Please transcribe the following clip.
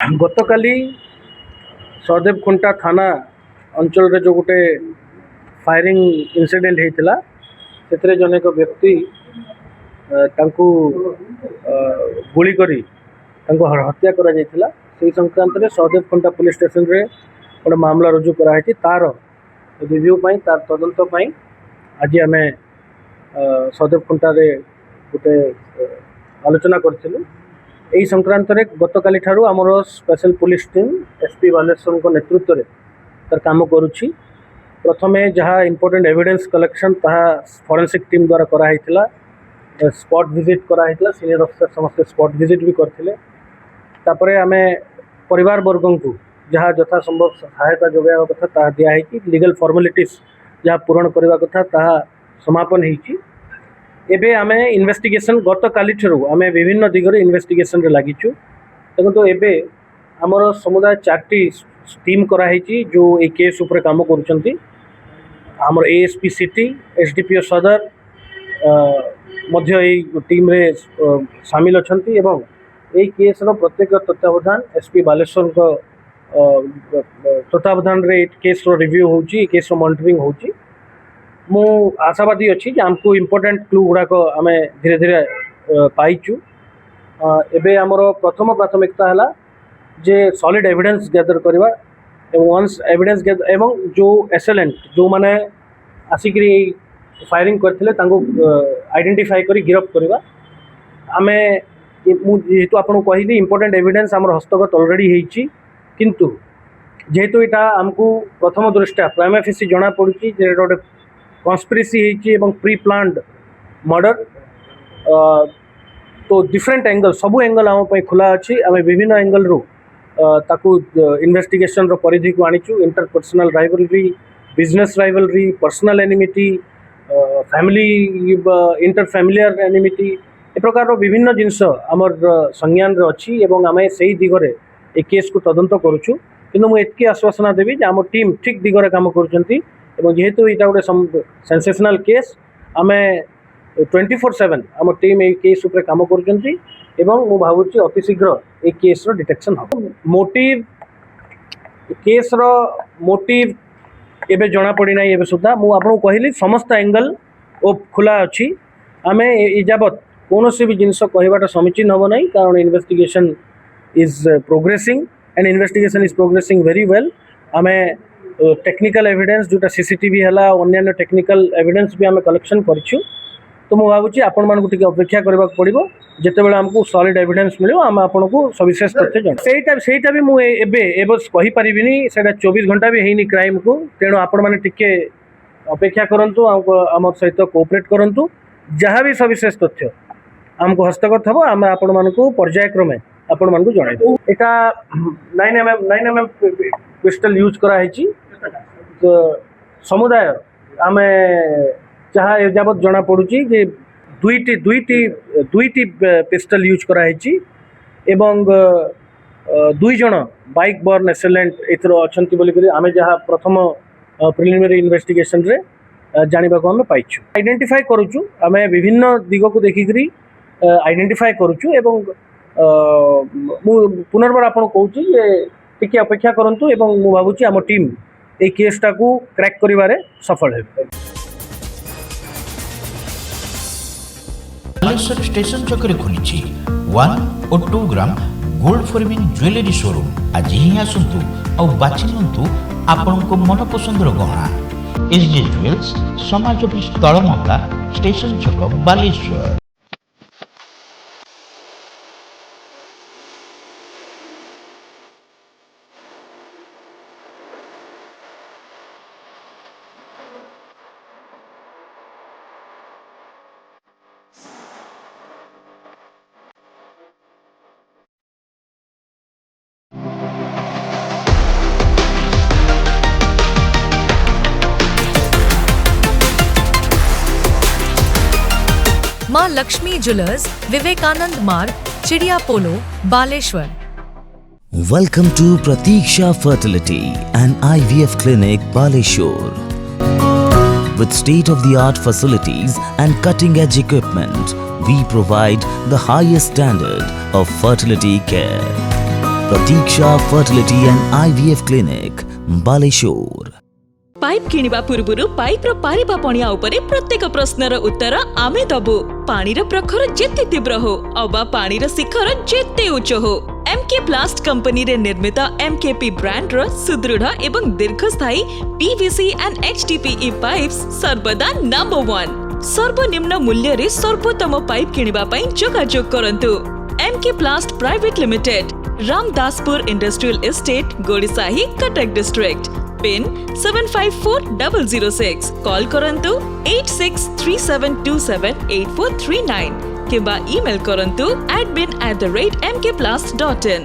ଗତକାଲି ସହଦେବଖୁଣ୍ଟା ଥାନା ଅଞ୍ଚଳରେ ଯେଉଁ ଗୋଟେ ଫାୟାରିଂ ଇନସିଡେଣ୍ଟ ହେଇଥିଲା, ସେଥିରେ ଜଣେ ଏକ ବ୍ୟକ୍ତି ତାଙ୍କୁ ଗୁଳି କରି ତାଙ୍କୁ ହତ୍ୟା କରାଯାଇଥିଲା। ସେହି ସଂକ୍ରାନ୍ତରେ ସହଦେବଖୁଣ୍ଟା ପୁଲିସ୍ ଷ୍ଟେସନରେ ଗୋଟେ ମାମଲା ରୁଜୁ କରାହୋଇଛି। ତା'ର ରିଭ୍ୟୁ ପାଇଁ, ତା'ର ତଦନ୍ତ ପାଇଁ ଆଜି ଆମେ ସହଦେବଖୁଣ୍ଟାରେ ଗୋଟେ ଆଲୋଚନା କରିଥିଲୁ। ଏହି ସଂକ୍ରାନ୍ତରେ ଗତକାଲି ଠାରୁ ଆମର ସ୍ପେଶାଲ ପୁଲିସ୍ ଟିମ୍ ଏସ୍ପି ବାଲେଶ୍ୱରଙ୍କ ନେତୃତ୍ୱରେ ତାର କାମ କରୁଛି। ପ୍ରଥମେ ଯାହା ଇମ୍ପୋର୍ଟାଣ୍ଟ ଏଭିଡେନ୍ସ କଲେକ୍ସନ୍ ତାହା ଫରେନ୍ସିକ୍ ଟିମ୍ ଦ୍ୱାରା କରାହୋଇଥିଲା। ସ୍ପଟ୍ ଭିଜିଟ୍ କରାହୋଇଥିଲା, ସିନିୟର ଅଫିସର ସମସ୍ତେ ସ୍ପଟ୍ ଭିଜିଟ୍ ବି କରିଥିଲେ। ତାପରେ ଆମେ ପରିବାରବର୍ଗଙ୍କୁ ଯାହା ଯଥାସମ୍ଭବ ସହାୟତା ଯୋଗାଇବା କଥା ତାହା ଦିଆହେଇଛି। ଲିଗାଲ୍ ଫର୍ମାଲିଟିସ୍ ଯାହା ପୂରଣ କରିବା କଥା ତାହା ସମାପନ ହେଇଛି। ଏବେ ଆମେ ଇନଭେଷ୍ଟିଗେସନ୍ ଗତକାଲିଠାରୁ ଆମେ ବିଭିନ୍ନ ଦିଗରେ ଇନଭେଷ୍ଟିଗେସନ୍ରେ ଲାଗିଛୁ। ଦେଖନ୍ତୁ, ଏବେ ଆମର ସମୁଦାୟ 4ଟି ଟିମ୍ କରାହେଇଛି ଯେଉଁ ଏଇ କେସ୍ ଉପରେ କାମ କରୁଛନ୍ତି। ଆମର ଏଏସ୍ପି ସିଟି, ଏସ୍ଡିପିଓ ସଦର ମଧ୍ୟ ଏଇ ଟିମ୍ରେ ସାମିଲ ଅଛନ୍ତି ଏବଂ ଏହି କେସ୍ର ପ୍ରତ୍ୟେକ ତତ୍ତ୍ୱାବଧାନ ଏସ୍ପି ବାଲେଶ୍ୱରଙ୍କ ତତ୍ତ୍ୱାବଧାନରେ ଏ କେସ୍ର ରିଭ୍ୟୁ ହେଉଛି, ଏ କେସ୍ର ମନିଟରିଂ ହେଉଛି। ମୁଁ ଆଶାବାଦୀ ଅଛି ଯେ ଆମକୁ ଇମ୍ପୋର୍ଟାଣ୍ଟ କ୍ଲୁ ଗୁଡ଼ାକ ଆମେ ଧୀରେ ଧୀରେ ପାଇଛୁ। ଏବେ ଆମର ପ୍ରଥମ ପ୍ରାଥମିକତା ହେଲା ଯେ ସଲିଡ୍ ଏଭିଡେନ୍ସ ଗ୍ୟାଦର କରିବା ଏବଂ ୱାନ୍ସ ଏଭିଡେନ୍ସ ଏବଂ ଯେଉଁ ଏସେଲେଣ୍ଟ ଯେଉଁମାନେ ଆସିକିରି ଏଇ ଫାୟାରିଂ କରିଥିଲେ ତାଙ୍କୁ ଆଇଡେଣ୍ଟିଫାଏ କରି ଗିରଫ କରିବା। ଆମେ ମୁଁ ଯେହେତୁ ଆପଣଙ୍କୁ କହିଲି ଇମ୍ପୋର୍ଟାଣ୍ଟ ଏଭିଡେନ୍ସ ଆମର ହସ୍ତଗତ ଅଲରେଡ଼ି ହେଇଛି, କିନ୍ତୁ ଯେହେତୁ ଏଇଟା ଆମକୁ ପ୍ରଥମ ଦୃଷ୍ଟିଆ ପ୍ରାଇମା ଫେସି ଜଣାପଡ଼ୁଛି ଯେ ଏଇଟା ଗୋଟେ କନ୍ସପିରେସି ହେଇଛି ଏବଂ ପ୍ରି ପ୍ଲାନ୍ଡ ମର୍ଡର। ତ ଡିଫରେଣ୍ଟ ଏଙ୍ଗଲ୍, ସବୁ ଏଙ୍ଗଲ୍ ଆମ ପାଇଁ ଖୋଲା ଅଛି। ଆମେ ବିଭିନ୍ନ ଏଙ୍ଗଲ୍ରୁ ତାକୁ ଇନଭେଷ୍ଟିଗେସନ୍ର ପରିଧିକୁ ଆଣିଛୁ। Interpersonal rivalry, business rivalry, personal enmity, family inter familiar enmity, ଏ ପ୍ରକାରର ବିଭିନ୍ନ ଜିନିଷ ଆମର ସଂଜ୍ଞାନରେ ଅଛି ଏବଂ ଆମେ ସେଇ ଦିଗରେ ଏ କେସ୍କୁ ତଦନ୍ତ କରୁଛୁ। କିନ୍ତୁ ମୁଁ ଏତିକି ଆଶ୍ୱାସନା ଦେବି ଯେ ଆମ ଟିମ୍ ଠିକ୍ ଦିଗରେ କାମ କରୁଛନ୍ତି ଏବଂ ଯେହେତୁ ଏଇଟା ଗୋଟେ ସେନ୍ସେସନାଲ୍ କେସ୍, ଆମେ 24/7 ଆମ ଟିମ୍ ଏଇ କେସ୍ ଉପରେ କାମ କରୁଛନ୍ତି ଏବଂ ମୁଁ ଭାବୁଛି ଅତି ଶୀଘ୍ର ଏଇ କେସ୍ର ଡିଟେକ୍ସନ୍ ହେବ। କେସ୍ର ମୋଟିଭ୍ ଏବେ ଜଣାପଡ଼ିନାହିଁ। ଏବେ ସୁଦ୍ଧା ମୁଁ ଆପଣଙ୍କୁ କହିଲି ସମସ୍ତ ଏଙ୍ଗଲ୍ ଖୋଲା ଅଛି। ଆମେ ଏ ଯାବତ୍ କୌଣସି ବି ଜିନିଷ କହିବାଟା ସମୀଚୀନ ହେବ ନାହିଁ, କାରଣ investigation is progressing and investigation is progressing very well. ଆମେ ଟେକ୍ନିକାଲ୍ ଏଭିଡେନ୍ସ ଯେଉଁଟା ସିସିଟିଭି ହେଲା, ଅନ୍ୟାନ୍ୟ ଟେକ୍ନିକାଲ୍ ଏଭିଡେନ୍ସ ବି ଆମେ କଲେକ୍ସନ୍ କରିଛୁ। ତ ମୁଁ ଭାବୁଛି ଆପଣମାନଙ୍କୁ ଟିକେ ଅପେକ୍ଷା କରିବାକୁ ପଡ଼ିବ। ଯେତେବେଳେ ଆମକୁ ସଲିଡ୍ ଏଭିଡେନ୍ସ ମିଳିବ ଆମେ ଆପଣଙ୍କୁ ସବିଶେଷ ତଥ୍ୟ ଜଣାଇବୁ। ସେଇଟା ବି ମୁଁ ଏବେ କହିପାରିବିନି, ସେଇଟା 24 ଘଣ୍ଟା ବି ହେଇନି କ୍ରାଇମ୍କୁ। ତେଣୁ ଆପଣମାନେ ଟିକେ ଅପେକ୍ଷା କରନ୍ତୁ, ଆମ ସହିତ କୋଅପରେଟ୍ କରନ୍ତୁ। ଯାହା ବି ସବିଶେଷ ତଥ୍ୟ ଆମକୁ ହସ୍ତଗତ ହେବ ଆମେ ଆପଣମାନଙ୍କୁ ପର୍ଯ୍ୟାୟକ୍ରମେ ଆପଣମାନଙ୍କୁ ଜଣାଇଦେବୁ। ଏଇଟା 9mm ପିଷ୍ଟଲ ୟୁଜ୍ କରାହେଇଛି। ସମୁଦାୟ ଆମେ ଯାହା ଏଯାବତ୍ ଜଣାପଡ଼ୁଛି ଯେ ଦୁଇଟି ପିଷ୍ଟଲ ୟୁଜ୍ କରାହେଇଛି ଏବଂ 2 ଜଣ ବାଇକ୍ ବର୍ନ ଏସେଲେଣ୍ଟ ଏଥିରେ ଅଛନ୍ତି ବୋଲିକରି ଆମେ ଯାହା ପ୍ରଥମ ପ୍ରିଲିମିନାରୀ ଇନଭେଷ୍ଟିଗେସନ୍ରେ ଜାଣିବାକୁ ଆମେ ପାଇଛୁ। ଆଇଡେଣ୍ଟିଫାଏ କରୁଛୁ, ଆମେ ବିଭିନ୍ନ ଦିଗକୁ ଦେଖିକରି ଆଇଡେଣ୍ଟିଫାଏ କରୁଛୁ ଏବଂ ମୁଁ ପୁନର୍ବାର ଆପଣଙ୍କୁ କହୁଛି ଯେ ଟିକେ ଅପେକ୍ଷା କରନ୍ତୁ ଏବଂ ମୁଁ ଭାବୁଛି ଆମ ଟିମ୍ এই কেসটাକୁ କ୍ରାକ୍ କରିବାରେ ସଫଳ ହେବେ। ବାଲେଶ୍ୱର ଷ୍ଟେସନ ଛକରେ ଖୋଲିଛି 1 ଓ 2 gram gold forming jewellery showroom. ଆଜି ହିଁ ଆସନ୍ତୁ ଆଉ ବାଛି ନିଅନ୍ତୁ ଆପଣଙ୍କ ମନପସନ୍ଦର ଗହଣା। ଏସ୍ଜେ ଜୁଏଲ୍ସ, ସମାଜ ଅଫିସ ତଳମହଲା, ଷ୍ଟେସନ ଛକ, ବାଲେଶ୍ୱର। मां लक्ष्मी ज्वेलर्स, विवेकानंद मार्ग, चिड़िया पोलो, Baleshwar. Welcome to Pratiksha Fertility and IVF Clinic, Baleshwar. With state-of-the-art facilities and cutting-edge equipment, we provide the highest standard of fertility care. Pratiksha Fertility and IVF Clinic, Baleshore. Pipe किनिबा पूर्वरु pipe रो पारिबा पणिया उपरे प्रत्येक प्रश्नर उत्तर आमे दबु। पानीर प्रखर जेते तीव्र हो अबा पानीर शिखर जेते उच्च हो, एमके प्लास्ट कंपनी रे निर्मित एमकेपी ब्रांड रो सुदृढ़ एवं दीर्घस्थायी पीवीसी एंड एचडीपीई पाइप्स सर्वदा नंबर 1। सर्वनिम्न मूल्य रे सर्वोत्तम पाइप किनिबा पई जोगाजोग करंतु। MK plast private limited, Ramdaspur industrial estate, Gorisahi, Cuttack district. Pin 754006। Call करंतु 8637278439 किंबा ईमेल करंतु admin@mkplast.in।